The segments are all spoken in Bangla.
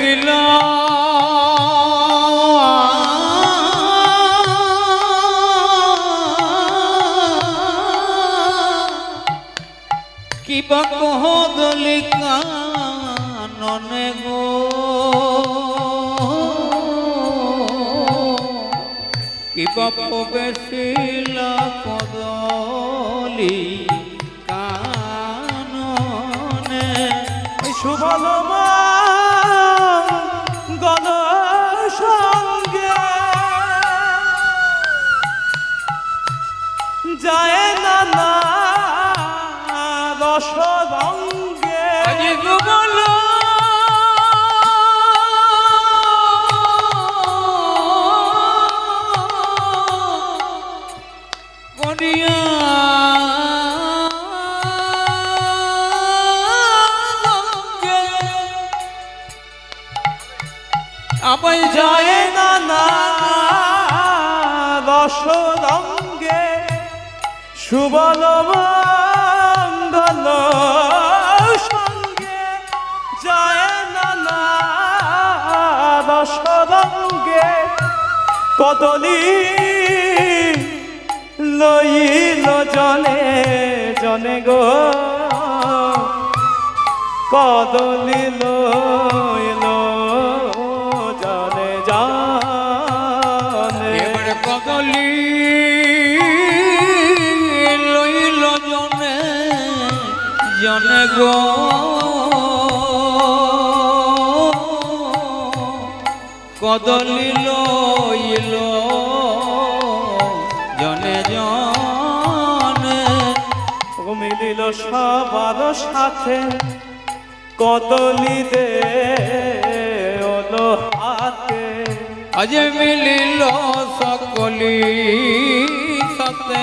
বেশিল কিবা কহদলি কাননে গো কিবা বেশিলা কদলি কাননে শুভলম গল সঙ্গে যায় না না রস রঙ্গে বলো করিয়া আবার যায় না না রস রঙ্গে শুভলম গল সঙ্গে যায় না না রস রঙ্গে কদলি লইল জনে জনে গো কদলি লইল জনে জানে এবারে কদলি লইল জনে জনে গো কদলি লইল জনে জনে মিলিল সবার সাথে কদলি দে ওলো হাতে আজ মিলিল সকলি সাথে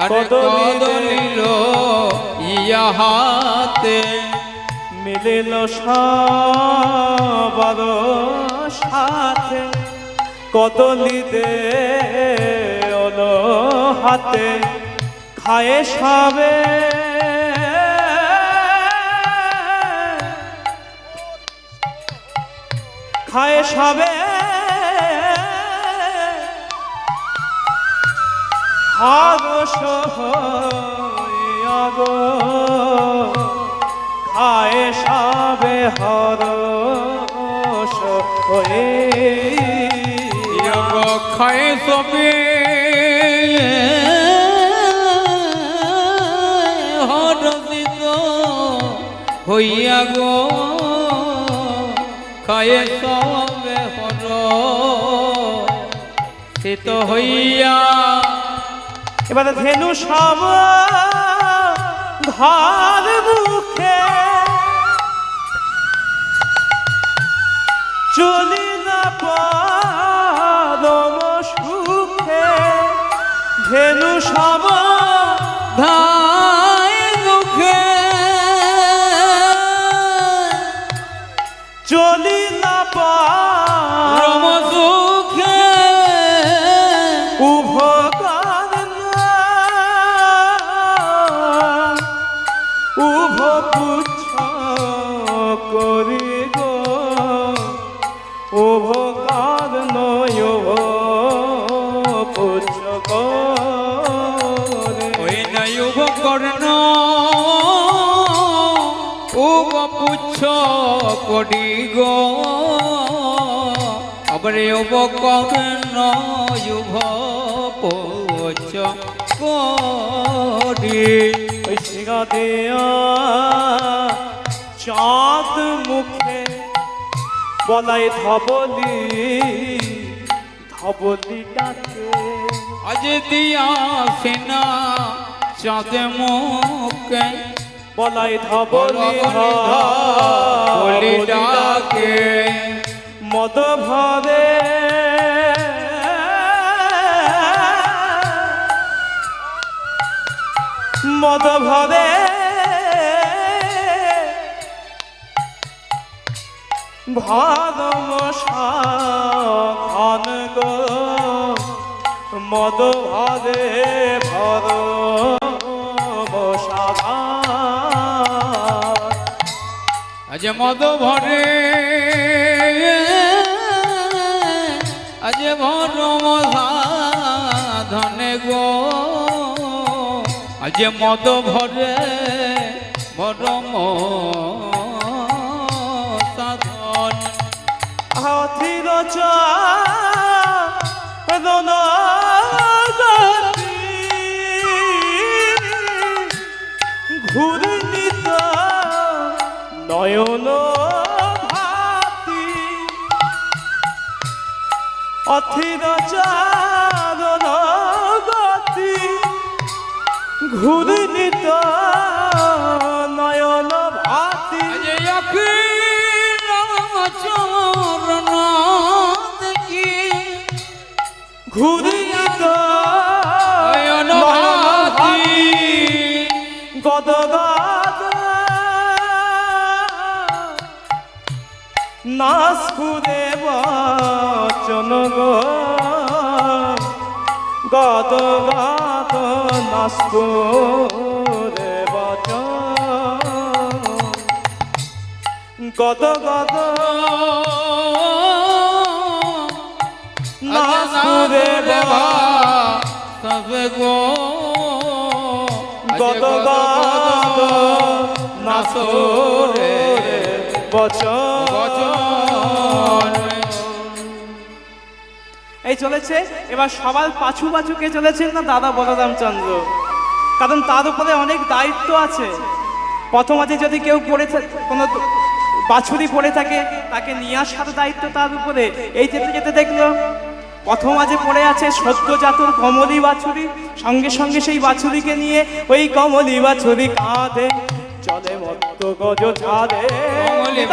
আর কদলিল ইয়া হাতে মিলিল সবার সাথে কদলি দে ওলো হাতে খায়ে সবে খায়ে সবে হাগস হইয়াগো খায়ে সবে হরস হয়ে খায়ে সবে হরদিত হইয়া গো খায়ে সবে হর শীত হইয়া এবারে ধেনু সব ঘর মুখে চলি না পরম সুখে ধেনু সব ধাই দুঃখে চলি না রম সুখে উভকার উভ পুচ্ছ করি গো উভকার নয় পুচ্ছ করে ওই নাই উভ কর্ণ উভ পুচ্ছ করি গো আবার উভ কর্ণ উভ পুচ্ছ করি ওই শিঙা দেয়া চাঁদ মুখে বলাই ধবলি ধবলিটাকে আজ দিয়া সেনা চাঁদে মুখে বলাই ধবলি বলি ডাকে মদ ভরে মদ ভরে ভাদম ঘন গো মদ ভরে ভর আজ মদ ভরে আজ ভরম সাধনে গো আজ মদ ভরে ভরম সাধন হাতির চারণ গতি ঘূর্ণিত নয়ন ভাতি অথির চারণ গতি ঘূর্ণিত নয়ন ভাতি আজ চরণ দেখি ঘূর্ণিত নয়ন নয়ন ভাতি গদ গদ নাসপুরে বচন গো গদ গদ নাসপুরে বচন গদ গদ নাসপুরে সব গো গদ গদ নাসপুরে বচন এই চলেছে। এবার সবার পাছু পাছুকে চলেছেন না দাদা বলরামচন্দ্র, কারণ তার উপরে অনেক দায়িত্ব আছে। প্রথম আছে যদি কেউ পড়ে কোনো বাছুরি পড়ে থাকে তাকে নিয়ে আসার দায়িত্ব তার উপরে। এই যেতে যেতে দেখলো প্রথম আজে পড়ে আছে সদ্যজাতর কমলি বাছুরি, সঙ্গে সঙ্গে সেই বাছুরিকে নিয়ে ওই কমলি বাছুরি কাঁধে চলে মত্ত গজ ছাদে কমলি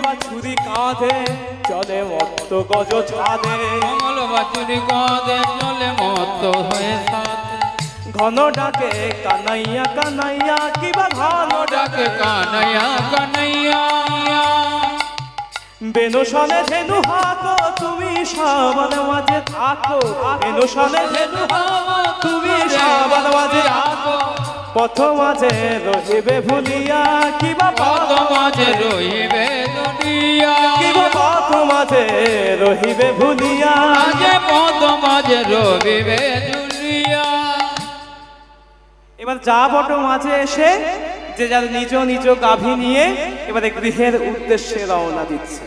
বাছুরি কাঁধে চলে মত্ত গজ ছাদে কমল বাছুরি কাঁধে চলে মত্ত হয়ে সাথে ঘন ডাকে কানাইয়া কানাইয়া কিবা ঘন ডাকে কানাইয়া কানাইয়া বেনুসনে ধেনু হাকো তুমি সবার মাঝে থাকো বেনুসনে ধেনু তুমি সবার মাঝে থাকো পথ মাঝে রহিবে ভুলিয়া কিবা পদ মাঝে রহিবে দুনিয়া কিবা পথ মাঝে রহিবে ভুলিয়া আজে পদ মাঝে রহিবে দুনিয়া। এবার যা বট মাঝে এসে যে যার নিজ নিজ গাভী নিয়ে এবারে গৃহের উদ্দেশ্যে রওনা দিচ্ছে।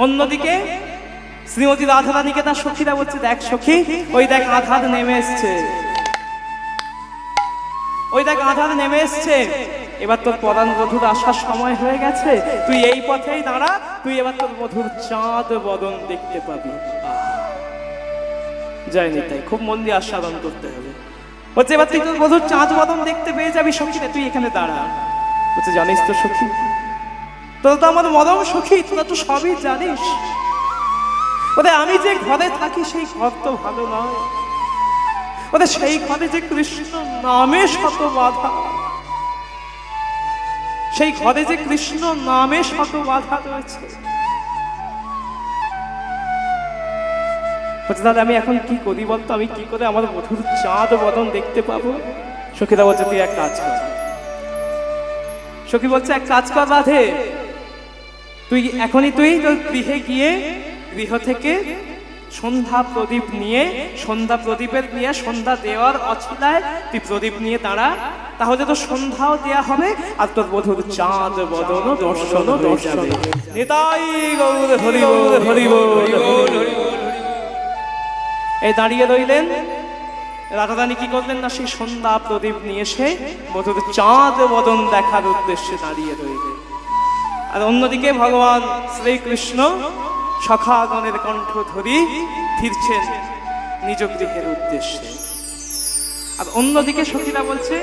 অন্যদিকে শ্রীমতী রাধারানীকে তার সখীরা বলছে, দেখ সখী ওই দেখ আধার নেমে এসছে, ওই দেখ আধার নেমে এসছে, এবার তোর পরাণ বধূর আসার সময় হয়ে গেছে, তুই এই পথেই দাঁড়া, তুই এবার তোর বধূর চাঁদ বদন দেখতে পাবি। জয় নিতাই, খুব মন দিয়ে আস্বাদন করতে হবে। বলছে এবার তুই তোর বধূর চাঁদ বদন দেখতে পেয়ে যাবি সখী রে, তুই এখানে দাঁড়া। বলছে জানিস তো সখী, তোরা তো আমার মরম সখী, তোরা তো সবই জানিস, ওরে আমি যে ঘরে থাকি সেই ঘর তো ভালো নয়, ওরে সেই ঘরে যে কৃষ্ণ নামে শত বাধা, সেই ঘরে যে কৃষ্ণ নামে শত বাধা রয়েছে। বলছে দাদা আমি এখন কি করি বলতো, আমি কি করে আমার বধূর চাঁদ বদন দেখতে পাবো? সখীরা বলছে তুই এক কাজ কর। সখী বলছে এক কাজ কর রাধে, তুই এখনই তুই তোর গৃহে গিয়ে গৃহ থেকে সন্ধ্যা প্রদীপ নিয়ে, সন্ধ্যা প্রদীপের নিয়ে সন্ধ্যা দেওয়ার অছিলায় তুই প্রদীপ নিয়ে দাঁড়া, তাহলে তো সন্ধ্যাও দেয়া হবে আর তোর বধূর চাঁদ বদন দর্শন দর্শন। নিতাই গৌর হরি বল হরি বল হরি বল। এই দাঁড়িয়ে রইলেন। রাধারানী কি করলেন না, সেই সন্ধ্যা প্রদীপ নিয়ে এসে বধূর চাঁদ বদন দেখার উদ্দেশ্যে দাঁড়িয়ে রইলেন। আর অন্যদিকে ভগবান শ্রীকৃষ্ণ সখাগণের কণ্ঠ ধরি ফিরছেন নিজ গৃহের উদ্দেশ্যে। আর অন্যদিকে সখীরা বলছে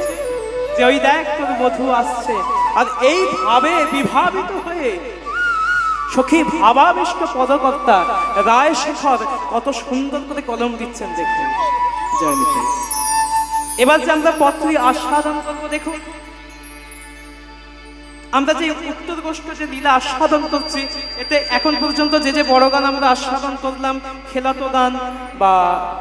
যে ওই দেখ তোর বধূ আসছে। আর এই ভাবে বিভাবিত হয়ে সখী ভাবাবিষ্ট পদকর্তা রায় শেখর কত সুন্দর করে কলম দিচ্ছেন দেখুন। জয় নিতাই। এবার যে আমরা পত্রী আস্বাদন করবো দেখুন, আমরা যে উত্তর গোষ্ঠ যে লীলা আস্বাদন করছি, এতে এখন পর্যন্ত যে যে বড় গান আমরা আস্বাদন করলাম, খেলাতো গান বা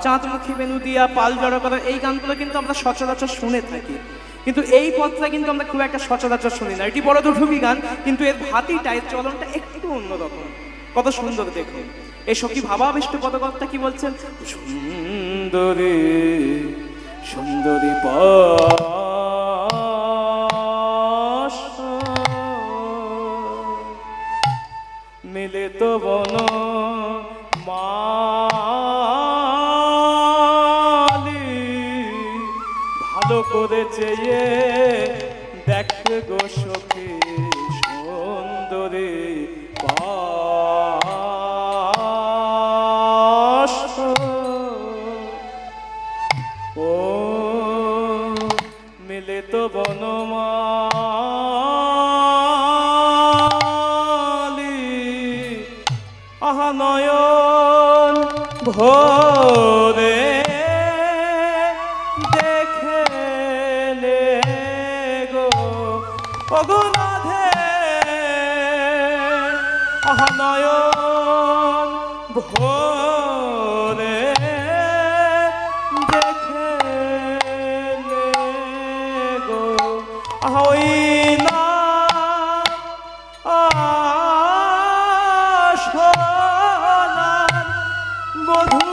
চাঁদমুখী বেনু দিয়া পাল জড়ো করা, এই গানগুলো কিন্তু আমরা সচরাচর শুনে থাকি। কিন্তু এই পদটা কিন্তু আমরা খুব একটা সচরাচর শুনি না। এটি বড় দুঠুমি গান, কিন্তু এর ভাতিটা, এর চলনটা একটু অন্যরকম। কত সুন্দর দেখুন। এই সখী ভাবাবিষ্ট পদকর্তা কি বলছেন? সুন্দরী সুন্দরী পাশ মিলিত বন মালি, ভালো করে চেয়ে দেখে গো সখী সুন্দরী পাশ ও মিলিত বনমালি, আহা নয়ন ভোরে দেখে নে গো অগুনাধে, আহা নয়ন ভোরে দেখে নে গো, আহা ওই না সোনার বধূ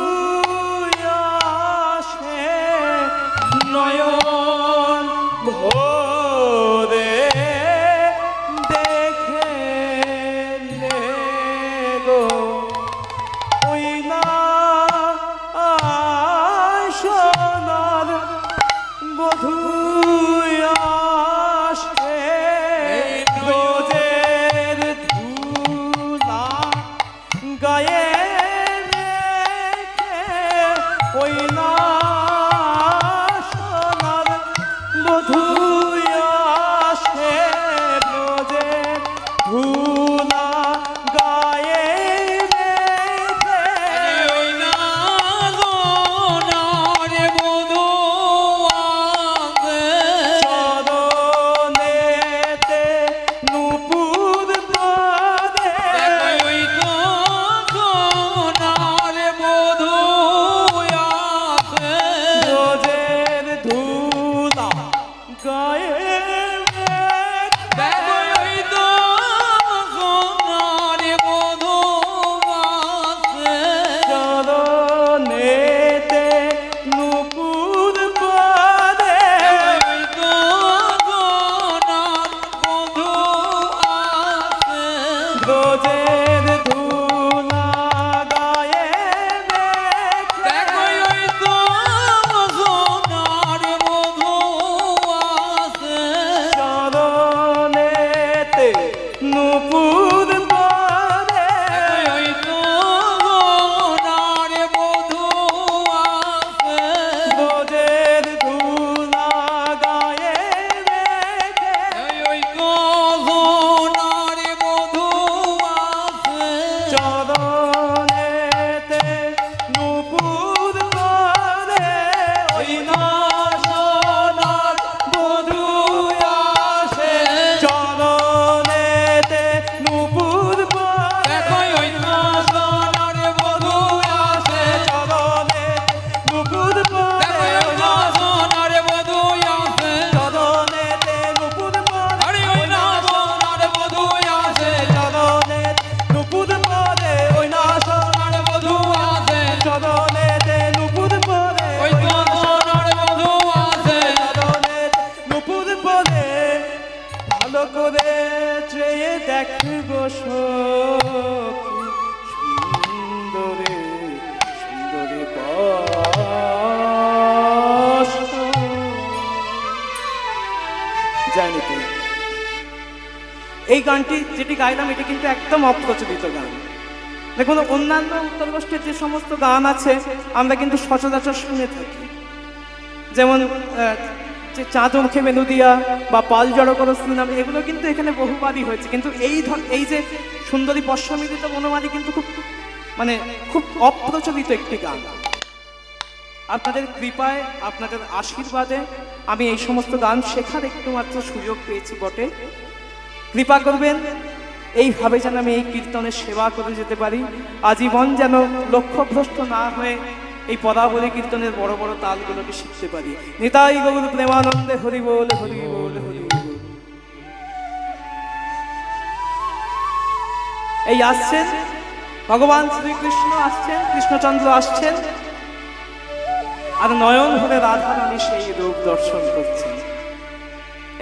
আসে নয়ন ভোরে দেখে নে গো, ওই না সোনার বধূ আসে রোজের ধুলা গায়ে রেখে, ওই না সোনার বধূ আসে রোজের ধুলা গায়ে রেখে, ওই না সোনার বধূ আসে চরণেতে নূপুর পরে, ওই তো সোনার বধূ আসে রোজের ধুলা গায়ে রেখে, ওই তো সোনার বধূ আসে চরণেতে নূপুর পরে, ওই তো সোনার বধূ আসে রোজের ধুলা গায়ে রেখে, দেখো ওই তো সোনার বধূ আসে চরণেতে নূপুর পরে, ওই তো সোনার বধূ আসে রোজের ধুলা গায়ে রেখে, ওই তো সোনার বধূ আসে চরণেতে নূপুর পরে, ওই না সোনার বধূ আসে চরণেতে নূপুর পরে, দেখো ওই তো সোনার বধূ আসে চরণে নূপুর পরে, দেখো ওই তো সোনার বধূ আসে চরণেতে নূপুর পরে, আরে ওই না সোনার বধূ আসে চরণে নূপুর পরে, ওই না সোনার বধূ আসে চরণেতে নূপুর পরে, ওই তো সোনার বধূ আসে চরণে নূপুর পরে, ভালো করে চেয়ে দেখবো সখী সুন্দরী সুন্দরী পাশ জানি তো। এই গানটি যেটি গাইলাম এটি কিন্তু একদম অপ্রচলিত গান। দেখুন অন্যান্য উত্তরবঙ্গের যে সমস্ত গান আছে আমরা কিন্তু সচরাচর শুনে থাকি, যেমন যে চাঁদ মুখে মেনু দিয়া বা পাল জড়ো করো নাম, এগুলো কিন্তু এখানে বহুবারই হয়েছে। কিন্তু এই যে সুন্দরী পশ্চিমিত বনমালী কিন্তু খুব অপ্রচলিত একটি গান। আপনাদের কৃপায়, আপনাদের আশীর্বাদে আমি এই সমস্ত গান শেখার একটু মাত্র সুযোগ পেয়েছি বটে। কৃপা করবেন এইভাবে যেন আমি এই কীর্তনের সেবা করে যেতে পারি, আজীবন যেন লক্ষ্যভ্রষ্ট না হয়ে এই পদাবলী কীর্তনের বড় বড় তালগুলোকে শিখতে পারি। নিতাই গৌর প্রেমানন্দে হরি বল হরি বল হরি বল। এই আসছেন ভগবান শ্রীকৃষ্ণ, আসছেন কৃষ্ণচন্দ্র, আসছেন আর নয়ন ভরে রাধা রানী সেই রূপ দর্শন করছেন।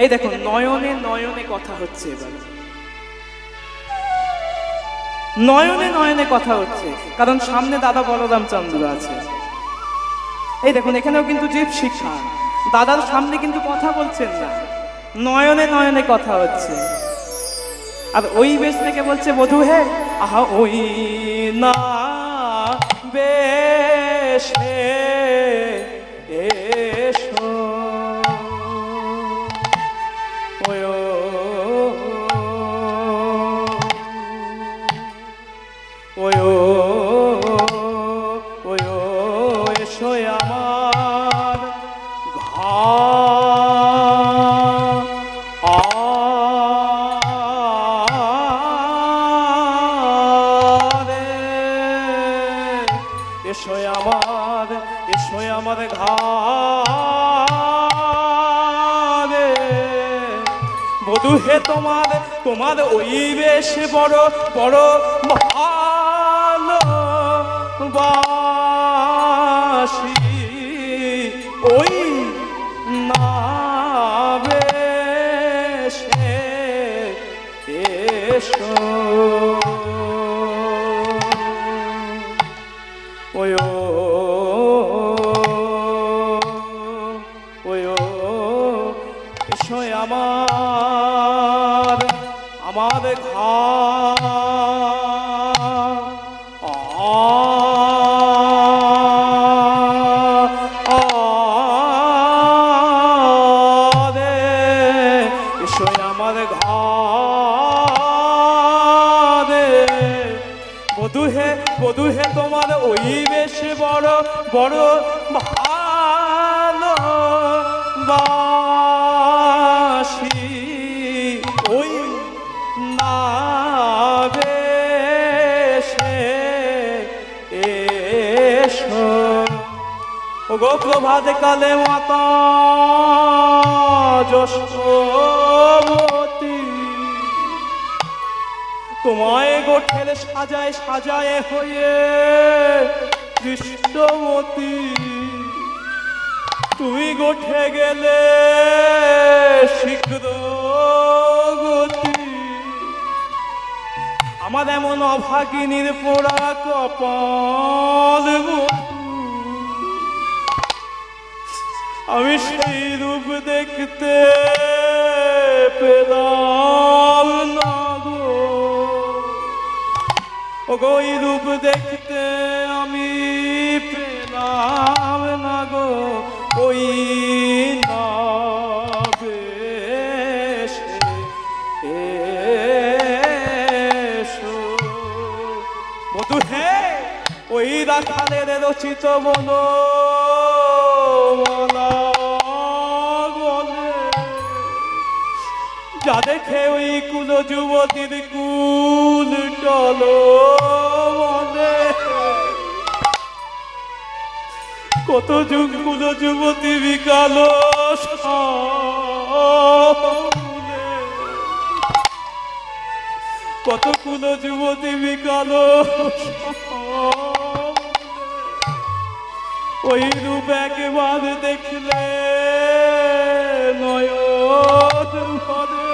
এই দেখুন নয়নে নয়নে কথা হচ্ছে, এবার নয়নে নয়নে কথা হচ্ছে, কারণ সামনে দাদা বলরামচন্দ্র আছে। এই দেখুন এখানেও কিন্তু জীব শিক্ষা, দাদার সামনে কিন্তু কথা বলছেন না, নয়নে নয়নে কথা হচ্ছে। আর ওই বেশ থেকে বলছে বধূ হে আহা ওই না বেশে এসো ওয় ওয় ওয় এসো আমার আমার ঘাড়ে বধূ হে তোমার তোমার ওই বেশ বড় বড় ভালোবাসি ওই না বেশে এসো ওয় আমার আমার ঘাড়ে এসো আমার ঘাড়ে বধূ হে তোমার ওই বেশ বড় বড় ভালোবাসি ওই না বেশে এসো ওগো প্রভাত কালে মাতা যশোমতী তোমায় গোঠের সাজায় সাজায় হয়ে কৃষ্ণমতী তুমি গোঠে গেলে শীঘ্র গতি আমার এমন অভাগিনীর পোড়া কপাল আমি সেই রূপ দেখতে পেলাম না গো ওগো এই রূপ দেখতে আমি পেলাম না গো ওই না বেশে এসো বধূ হে ওই রাখালের রচিত বনমালা বলে যা দেখে ওই কুল যুবতীর কুল টল বলে কত যুগকুল যুবতী বিকাল কত কুল যুবতী বিকাল ওই রূপ একবার দেখলে নয়ন ভরে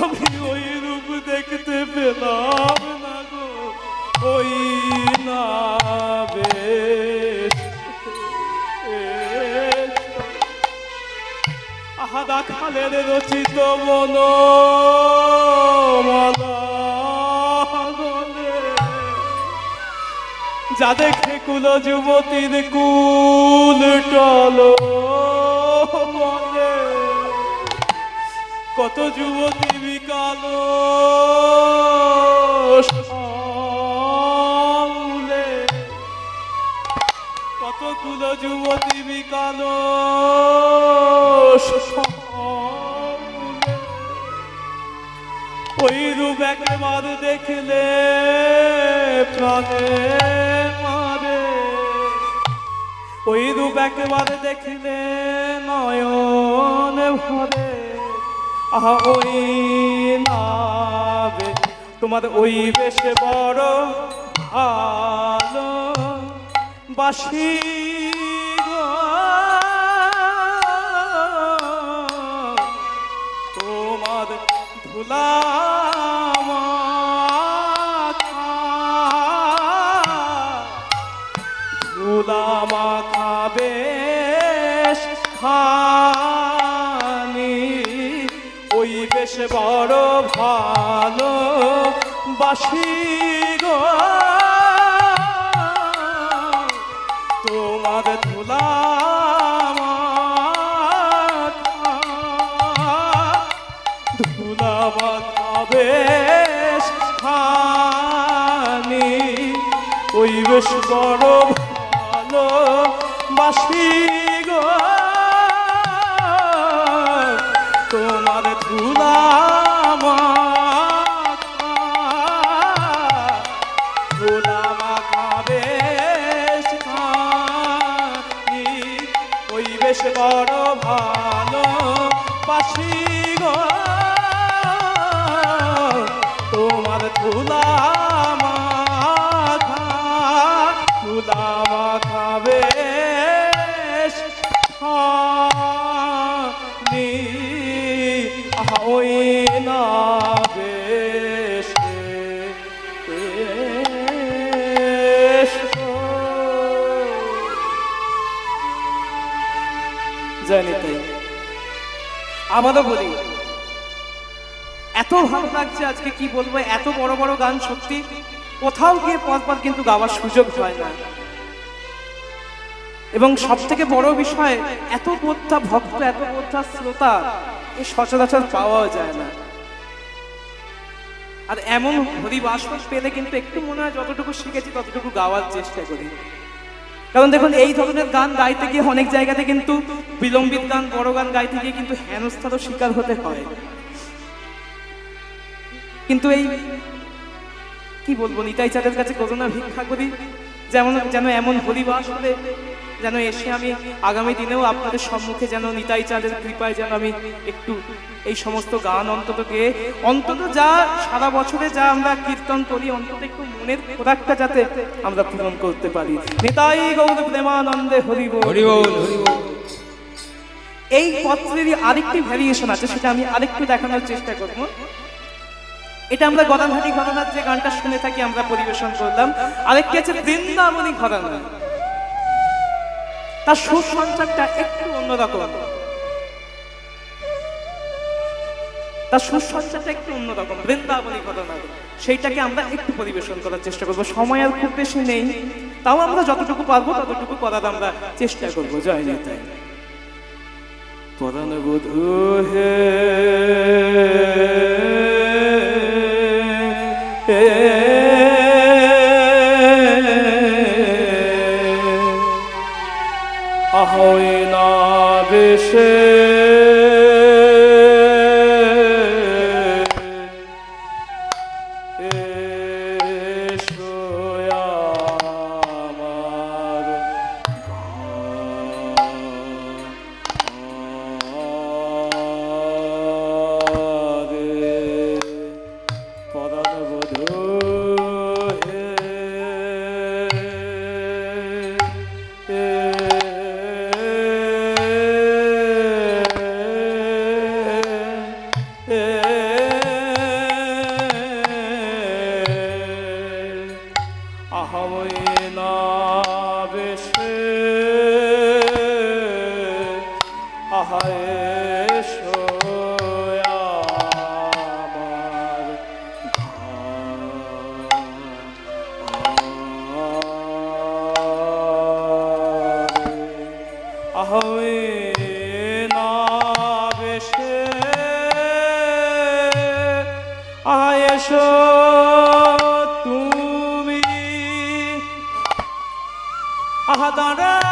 আমি ওই রূপ দেখতে পেলাম না গো ওই না আহাদা খালের রচিত বনমালা যা দেখে কুল যুবতীর কুল টল বলে কত যুবতী বিকাল কত কুল যুবতী বিকাল ওই রূপ একবার দেখলে প্রাণে মারে, ওই রূপ একবার দেখলে নয়ন ভরে। আহা ওই নাবে তোমার ওই বেশ বড় ভালো বাসি গো, তোমার ধুলা মাখা, ধুলা মাখা বেশ খানি ওই বেশ বড় ভালো বাসি গো, তোমার ধুলা মাখা, ধুলা মাখা বেশ খানি ওই বেশ বড় ভালো বাসি গো, তোমার ধুলা মাখা, ধুলা মাখা বেশ খানি ওই বেশ বড় ভালো বাসি গো, তোমার ধুলা মাখা, ধুলা মাখা বেশ খানি। আহা ওই না বেশ জানি তাই আমারও বলি এত ভালো লাগছে আজকে, কি বলবো, এত বড় বড় গান সত্যি কোথাও গিয়ে পরপর কিন্তু গাওয়ার সুযোগ হয় না। এবং সব থেকে বড় বিষয়, এত বোদ্ধা ভক্ত, এত বোদ্ধা শ্রোতা এই সচরাচর পাওয়াও যায় না। আর এমন হরিবাসর পেলে কিন্তু একটু মনে হয় যতটুকু শিখেছি ততটুকু গাওয়ার চেষ্টা করি। কারণ দেখুন এই ধরনের গান গাইতে গিয়ে অনেক জায়গাতে কিন্তু বিলম্বিত গান, বড় গান গাইতে গিয়ে কিন্তু হেনস্থারও শিকার হতে হয়। কিন্তু এই কি বলবো, নিতাই চাঁদের কাছে করোনা ভিক্ষা করি যেন এমন হরিবাস হলে যেন এসে আমি আগামী দিনেও আপনাদের সম্মুখে যেন নিতাই চাঁদের কৃপায় যেন আমি একটু এই সমস্ত গান অন্তত গেয়ে, অন্তত যা সারা বছরে যা আমরা কীর্তন করি অন্তত একটু মনের খোরাকটা যাতে আমরা পূরণ করতে পারি। নিতাই গৌর প্রেমানন্দে হরি বল, হরি বল, হরি বল। এই পত্রেরই আরেকটি ভ্যারিয়েশন আছে, সেটা আমি আরেকটু দেখানোর চেষ্টা করব। এটা আমরা গদানহাটি ঘরানার যে গানটা শুনে থাকি আমরা পরিবেশন করলাম, আরেকটি আছে বৃন্দাবনী ঘরানা। তার সুর সঞ্চারটা একটু অন্যরকম, তার সুর সঞ্চারটা একটু অন্যরকম বৃন্দাবনী ঘরানা। সেইটাকে আমরা একটু পরিবেশন করার চেষ্টা করবো। সময় আর খুব বেশি নেই, তাও আমরা যতটুকু পারবো ততটুকু করার আমরা চেষ্টা করবো। জয় নিতাই। পরাণ বধূ হে ahoy na beshe আয়েশো তুমি আহা দাঁড়ায়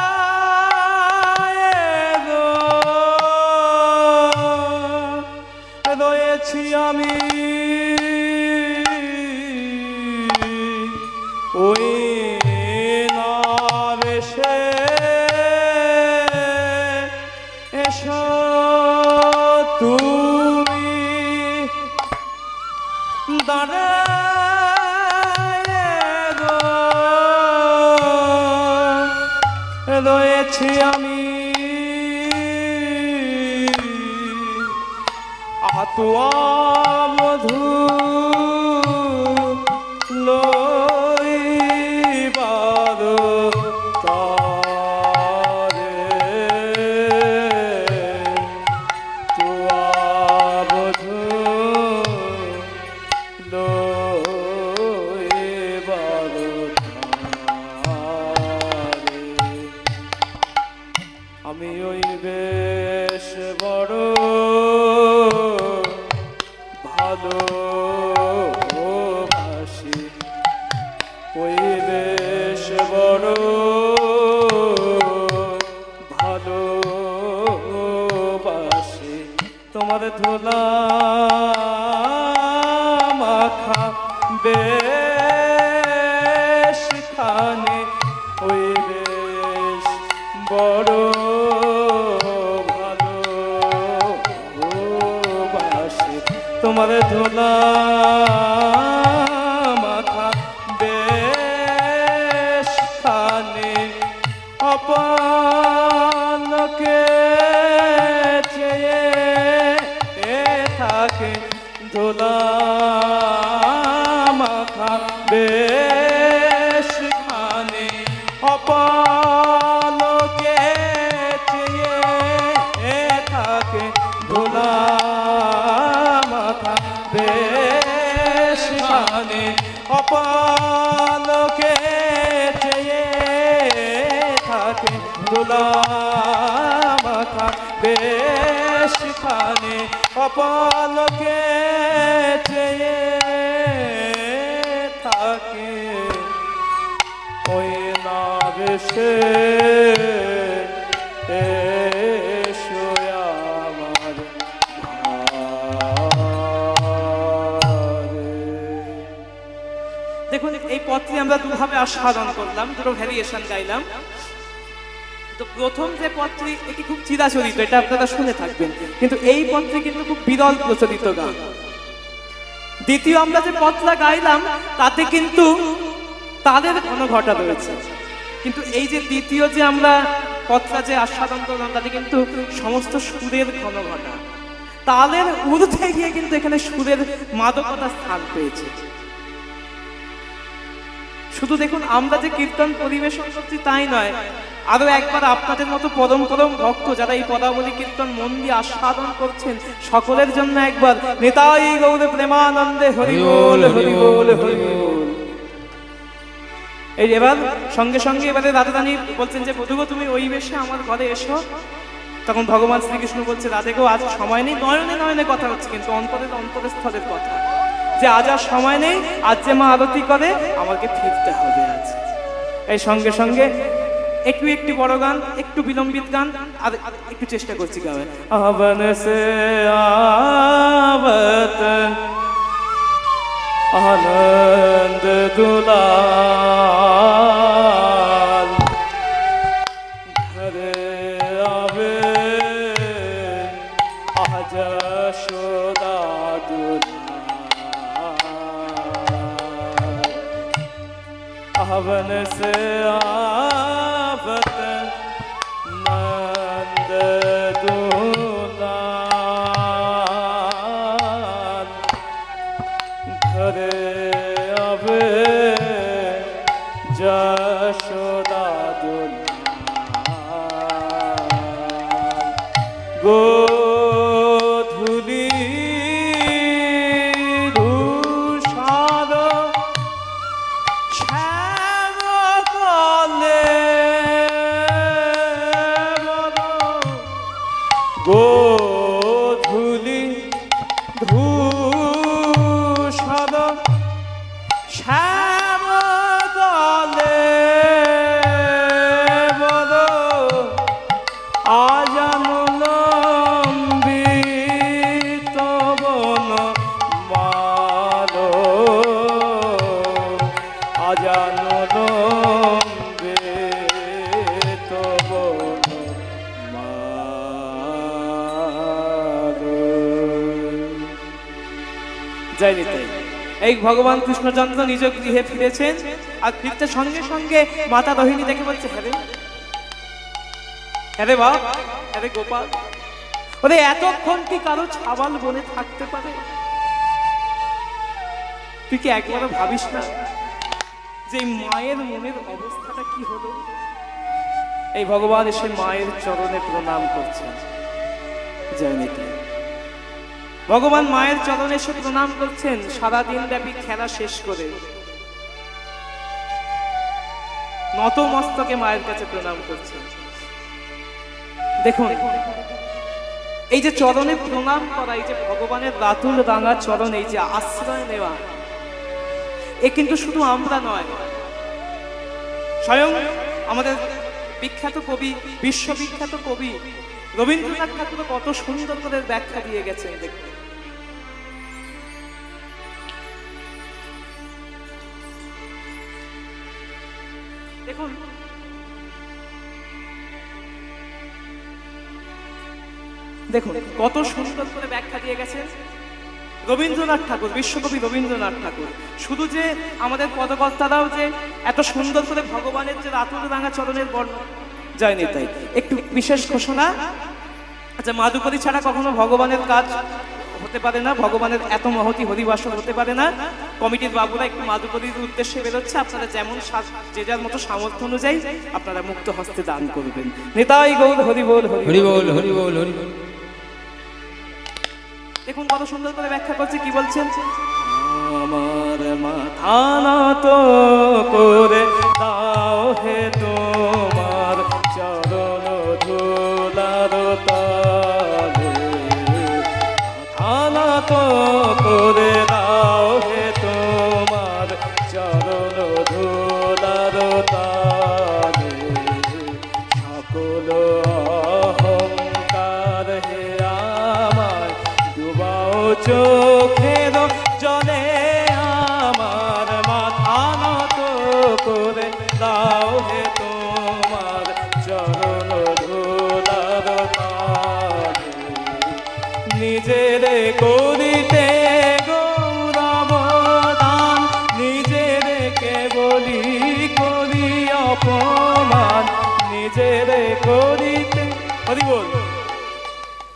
রয়েছি আমি পেয়েছি আমি আতুয়া মধু লইবার তারে তুয়া মধু লইবার তারে আমি ওই বেশ বড় ভালোবাসি ওই বেশ বড় ভালোবাসি তোমার ধুলা মাখা বেশ খানে ওই বেশ বড় ভালোবাসি তোমার ধুলা মাথা বেশ খানে অপলকে চেয়ে থাকে ধুলা মাথা বেশ খানে অপলকে চেয়ে থাকে ধুলা মাথা বেশ খানে অপলকে চেয়ে থাকে ধুলা মাথা বেশ খানে অপলকে চেয়ে থাকে ওই না বেশে এসো আমার ঘরে। দেখুন এই পথটি আমরা দুভাবে আস্বাদন করলাম, দুটো ভ্যারিয়েশন গাইলাম। তো প্রথম যে পথটি এটি খুব চিরাচরিত, এটা আপনারা শুনে থাকবেন, কিন্তু এই পথটি কিন্তু খুব বিরল প্রচলিত গান। দ্বিতীয় আমরা যে পথটা গাইলাম তাতে কিন্তু তাদের ঘন ঘটা রয়েছে, কিন্তু এই যে দ্বিতীয় যে আমরা পথটা যে আস্বাদন করলাম তাতে কিন্তু সমস্ত সুরের ঘন ঘটা, তালের ঊর্ধ্বে গিয়ে কিন্তু এখানে সুরের মাদকতা স্থান পেয়েছে। শুধু দেখুন আমরা যে কীর্তন পরিবেশন করছি তাই নয়, আরো একবার আপনাদের মতো পরম পরম ভক্ত যারা এই পদাবলী কীর্তন মন দিয়ে আস্বাদন করছেন সকলের জন্য একবার নিতাই গৌর প্রেমানন্দে হরি বল হরি বল হরি বল। এই এবার সঙ্গে সঙ্গে এবারে রাধারানী বলছেন যে বধূগো তুমি ওই বেশে আমার ঘরে এসো। তখন ভগবান শ্রীকৃষ্ণ বলছে রাধে গো আজ সময় নেই, নয়নে নয়নে কথা হচ্ছে কিন্তু অন্তরের অন্তরস্থলের কথা, যে আজ আর সময় নেই, আজ যে মা আরতি করে আমাকে ফিরতে হবে আজ। এই সঙ্গে সঙ্গে একটু একটি বড় গান, একটু বিলম্বিত গান, আর একটু চেষ্টা করছি গাওয়ার। আবন সে आवत आनंद दुलाल घर आवे आज यशोदा दुलाल आवन से आवत नंद दुलाल घरे आवे यशोदा दुलाल गोधूली धूषार শ্যামকালে গোধূলি ধূসর শ্যামকালে বড় আজানুলম্বিত বন মাল আজানুলম্বিত বন মাল। জয় নিতাই। এই ভগবান কৃষ্ণচন্দ্র নিজ গৃহে ফিরেছেন, আর ফিরতে সঙ্গে সঙ্গে মাতা রোহিণী দেখে বলছে হ্যাঁ রে আরে বাপ, আরে গোপাল, ওরে এতক্ষণ কি কারো ছাবাল বনে থাকতে পারে? তুই কি একবারও ভাবিস না যে মায়ের মনের অবস্থাটা কি হলো? এই ভগবান এসে মায়ের চরণে প্রণাম করছেন। জয়নীতি ভগবান মায়ের চরণে এসে প্রণাম করছেন, সারাদিন ব্যাপী খেলা শেষ করে নত মস্তকে মায়ের কাছে প্রণাম করছেন। দেখুন, এই যে চরণে প্রণাম করা, এই যে ভগবানের রাতুল রাঙা চরণ, এই যে আশ্রয় নেওয়া, এ কিন্তু শুধু আমরা নয়, স্বয়ং আমাদের বিখ্যাত কবি, বিশ্ববিখ্যাত কবি রবীন্দ্রনাথ ঠাকুর কত সুন্দর করে ব্যাখ্যা দিয়ে গেছেন। দেখুন, দেখুন কত সুন্দর করে ব্যাখ্যা দিয়ে গেছেন রবীন্দ্রনাথ ঠাকুর, বিশ্বকবি রবীন্দ্রনাথ ঠাকুর। শুধু যে আমাদের পদকর্তারাও যে এত সুন্দর করে ভগবানের যে রাতুল রাঙা চরণের বর্ণনা, যায়নি তাই একটু বিশেষ ঘোষণা। আচ্ছা, মাধুকরী ছাড়া কখনো ভগবানের কাজ হতে পারে না, ভগবানের এত মহতি হরিবাসন হতে পারে না। কমিটির বাবুরা একটু মাধুকরীর উদ্দেশ্যে বেরোচ্ছে, আপনারা যেমন যে যার মতো সামর্থ্য অনুযায়ী আপনারা মুক্ত হস্তে দান করবেন। নিতাই গৌর হরি বল, হরি বল, হরি বল, হরি বল। দেখুন কত সুন্দর করে ব্যাখ্যা করছে, কি বলছেন? আমার মাথা নত করে দাও হে তোমার চরণ ধুলার তলে, মাথা নত করে দাও হে তোমার চরণ ধুলার তলে, সকল অহংকার হে আমার ডুবাও চোখের জলে, আমার মাথা নত করে দাও হে তোমার চরণ ধুলার তলে, নিজের করিতে গৌরব দান, নিজের কেবলি করি অপমান, নিজের করিতে। হরি বল।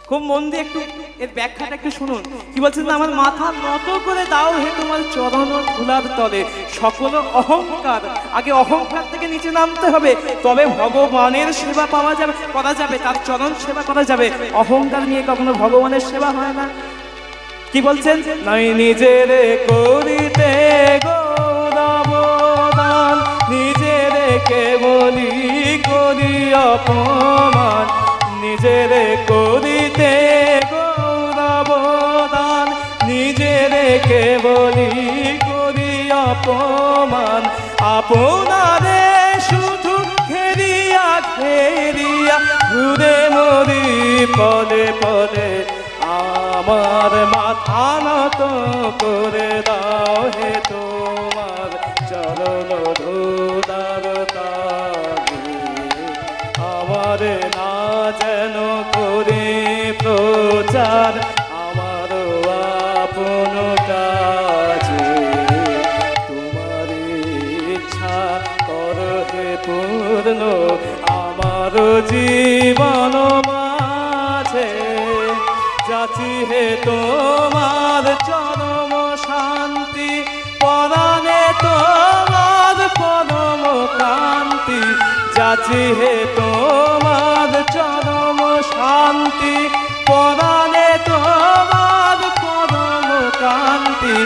খুব মন দিয়ে একটু এর ব্যাখ্যাটা একটু শুনুন, কি বলছেন? আমার মাথা নত করে দাও হে তোমার চরণ ধুলার তলে, সকল অহংকার, আগে অহংকার থেকে নিচে নামতে হবে, তবে ভগবানের সেবা পাওয়া যাবে, করা যাবে, তার চরণ সেবা করা যাবে। অহংকার নিয়ে কখনো ভগবানের সেবা হয় না। কি বলছেন? নাই নিজের করিতে গৌরব দান, নিজের কেবলি করি অপমান, নিজের করিতে গৌরব দান, নিজের কেবলি করি অপমান, আপনারে শুধু ঘেরিয়া ঘেরিয়া ঘুরে মরি পদে পদে, আমার মাথা নত করে দাও হে তোমার চরণ ধুলার তলে, আমার না যেন করে প্রচার আমার আপন কাজে, তোমার ইচ্ছা কর হে পূর্ণ আমার জীবন মাঝে, যাচি হে তোমার চরম শান্তি, পরাণে তোমার পরম কান্তি, যাচি হে তোমার চরম শান্তি, পরাণে তোমার পরম কান্তি,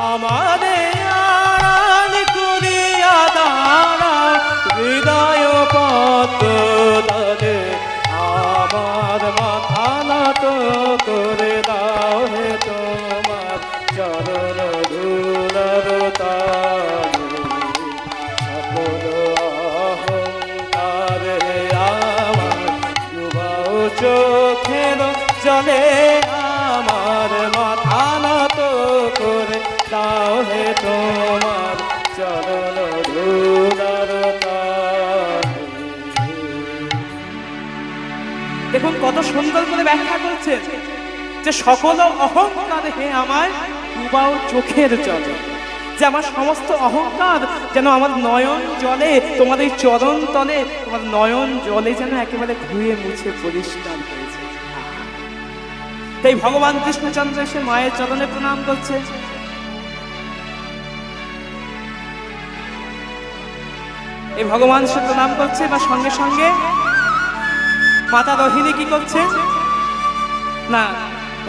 আমারে আড়াল করিয়া দাঁড়াও হৃদয় পদ্ম তলে, আমার মাথা নত করে দাও হে তোমার চরণ ধুলার তলে, সকল অহংকার হে আমার ডুবাও চোখের জলে, আমার মাথা নত করে দাও হে তোমার চরণ ধুলার তলে। দেখুন কত সুন্দর করে ব্যাখ্যা করছে যে সকল অহংকার হে আমার ডুবাও চোখের জলে, যে আমার সমস্ত অহংকার যেন আমার নয়ন জলে, তোমার এই চরণ তলে, তোমার নয়ন জলে যেন একেবারে ধুয়ে মুছে পরিষ্কার হয়েছে। তাই ভগবান কৃষ্ণচন্দ্র এসে মায়ের চরণে প্রণাম করছে। এই ভগবান সে প্রণাম করছে, বা সঙ্গে সঙ্গে মাতা রোহিণী কি করছে না,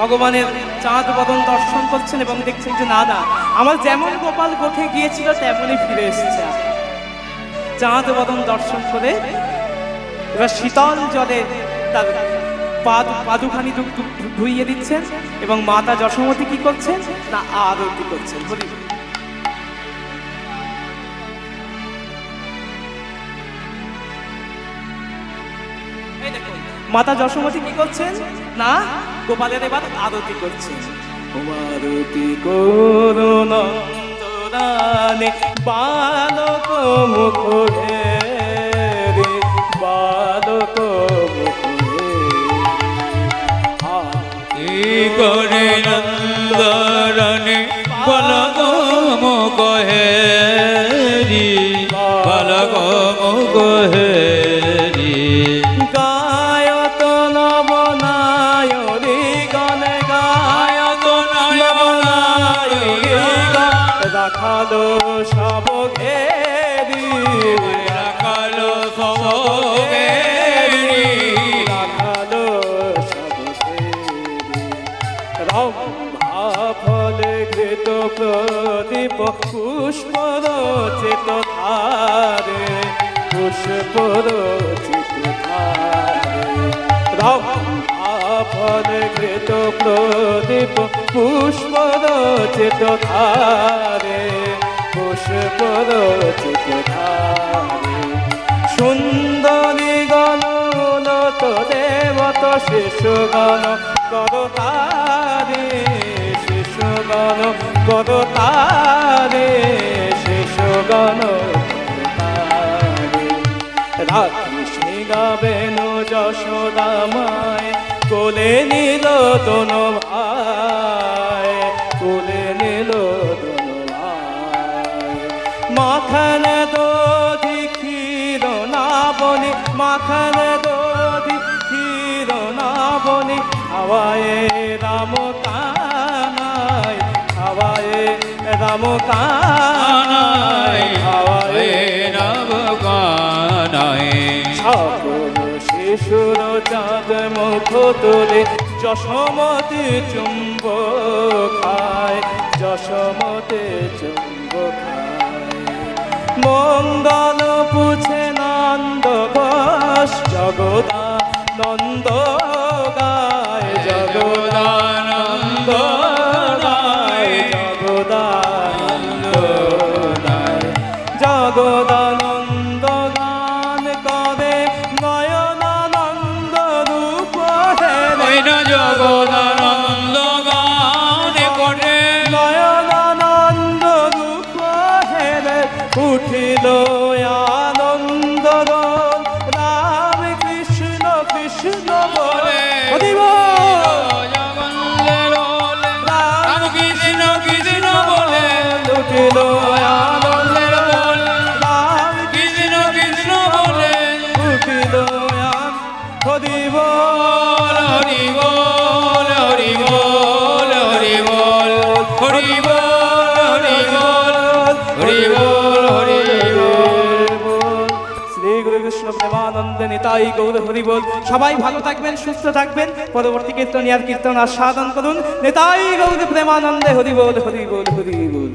ভগবানের চাঁদ বদন দর্শন করছেন এবং দেখছেন যে না না, আমার যেমন গোপাল গোখে গিয়েছিল তেমনই ফিরে এসেছে। চাঁদ বদন দর্শন করে এবার শীতল জলে তার পাদুখানি ধুইয়ে দিচ্ছেন এবং মাতা যশোমতী কি করছেন না, আরতি করছেন। বলি মাতা যশোমতী কি করছেন না, গোপালের এবার আরতি করছেন। আরতি করুণানে বালক মুখে রে, বালক মুখে করে নন্দরনে বালক মুখে রে, বালক মুখে রাখালো সব ঘেরি, রাখালো সব ঘেরি, রাখালো সব ঘেরি। রম্ভা ফলে ঘৃত প্রদীপ পুষ্প রচিত ধারে, পুষ্প রচিত ধারে। রম্ভা ফলে ঘৃত প্রদীপ পুষ্প রচিত ধারে, পুষ্প রচিত ধারে। সুন্দরী গণ উন্নত দেবত শিশুগণ করতারে, শিশুগণ করতারে, শিশুগণ করতারে। রাত্রি গাবেন যশোদামায়, কোলে নিল দোনো ভাই, কোলে নিল দোনো ভাই। মাখন দধি ক্ষীর না বনি, মাখন দধি ক্ষীর না বনি, হাওয়ায়ে রাম কানাই, হাওয়ায়ে রাম কানাই, হাওয়ায়ে রাম কানাই। সকল শিশুর চাঁদ মুখ তোলে, যশোমতী চুম্ব খায়, যশোমতী চুম্ব খায়। মঙ্গল পুছে নন্দ ঘোষ, জগদানন্দ গায়, জগদানন্দ গায়, জগদানন্দ গায়। জগদানন্দ গান করে নয়নানন্দ রূপ হেরে, জগদানন্দ গান করে নয়নানন্দ রূপ হেরে। উঠিল আনন্দ রোল, রাম কৃষ্ণ কৃষ্ণ বলে, রাম কৃষ্ণ কৃষ্ণ বলে। উঠিল আনন্দ রোল, রাম কৃষ্ণ কৃষ্ণ বলে। উঠিল হরি বল, হরি বল, হরি বল, হরি বল, হরি বল, হরি বল, হরি বল, হরি বল। শ্রী গুরু কৃষ্ণ প্রেমানন্দে নিতাই গৌর হরি বল। সবাই ভালো থাকবেন, সুস্থ থাকবেন। পরবর্তী কীর্তনিয়ার কীর্তন আস্বাদন করুন। নিতাই গৌর প্রেমানন্দে হরি বল, হরি বল, হরি বল।